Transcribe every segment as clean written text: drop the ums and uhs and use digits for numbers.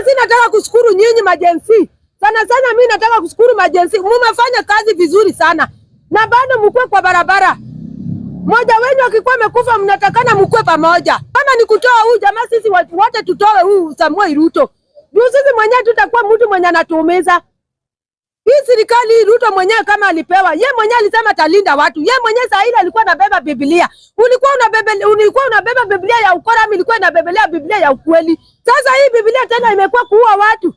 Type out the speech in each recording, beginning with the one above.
Sisi nataka kushukuru nyinyi majensi. Sana mimi nataka kushukuru majensi. Mmefanya kazi vizuri sana. Na bado mkue kwa barabara. Mmoja wenu akikuwa amekufa mnatakana mkue pamoja. Kama ni kutoa huyu jamaa sisi wote tutoe huyu Samuel Ruto. Ndio sisi mwenyewe tutakuwa mtu mwenye anatuumiza. Hii serikali Ruto mwenyewe kama alipewa, yeye mwenyewe alisema talinda watu. Yeye mwenyewe saa ile alikuwa anabeba Biblia. Ulikuwa unabeba Biblia ya ukora, mimi nilikuwa nabebelea Biblia ya ukweli. Sasa hii Biblia tena imekuwa kuua watu.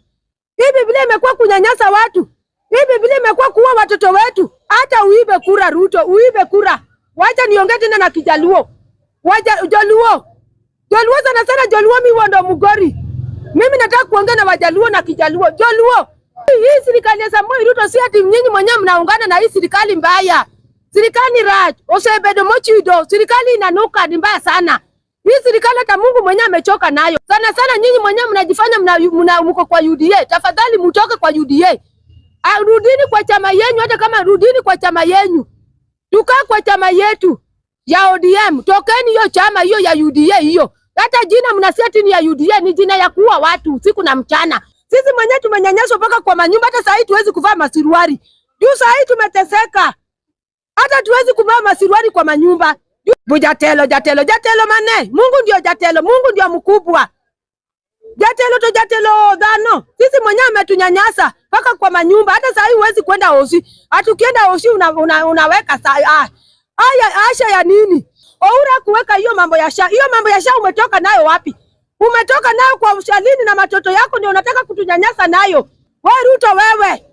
Hii Biblia imekuwa kunyanyasa watu. Hii Biblia imekuwa kuua watoto wetu. Hata uibe kura Ruto, uibe kura. Wacha niongee tena na Kijaluo. Wacha Jaluo. Jaluo sana Jaluo mimi ndo Mugori. Mimi nataka kuongea na Wajaluo na Kijaluo. Jaluo. Hii serikali ya Samuel Ruto si ati nyinyi mwenyewe mnaungana na hii serikali mbaya. Serikali raj, Osebedo Mochido, serikali inanuka ni mbaya sana. Hii serikali hata Mungu mwenyewe amechoka nayo. Sana nyinyi mwenyewe mnajifanya mko kwa UDA. Tafadhali mtoke kwa UDA. Rudini kwa chama yenu, hata kama rudini kwa chama yenu. Tukaa kwa chama yetu ya ODM. Tokeni hiyo chama hiyo ya UDA hiyo. Hata jina mnasiati ni ya UDA, ni jina ya kuua watu usiku na mchana. Sisi mwenyewe tumenyanyaswa mpaka kwa manyumba, hata saa hii tuwezi kuvaa masiruari. Juu saa hii tumeteseka. Hata tuwezi kuvaa masiruari kwa manyumba. Jatelo mane. Mungu ndio Jatelo, Mungu ndio mkubwa. Jatelo dhano. Sisi mwenyewe ametunyanyasa mpaka kwa manyumba. Hata saa hii huwezi kwenda Osi. Hatukienda Osi unaweka saa. Asha ya nini? Oura kuweka hiyo mambo ya sha. Hiyo mambo ya sha umetoka nayo wapi? Umetoka nayo kwa ushalini na matoto yako ndio unataka kutunyanyasa nayo. Wewe Ruto wewe.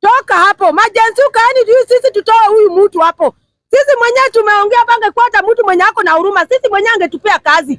Toka hapo. Majenzi kaeni juu sisi tutoe huyu mtu hapo. Sisi mwenyewe tumeongea bange kwa hata mtu mwenye ako na huruma. Sisi mwenyewe angetupea kazi.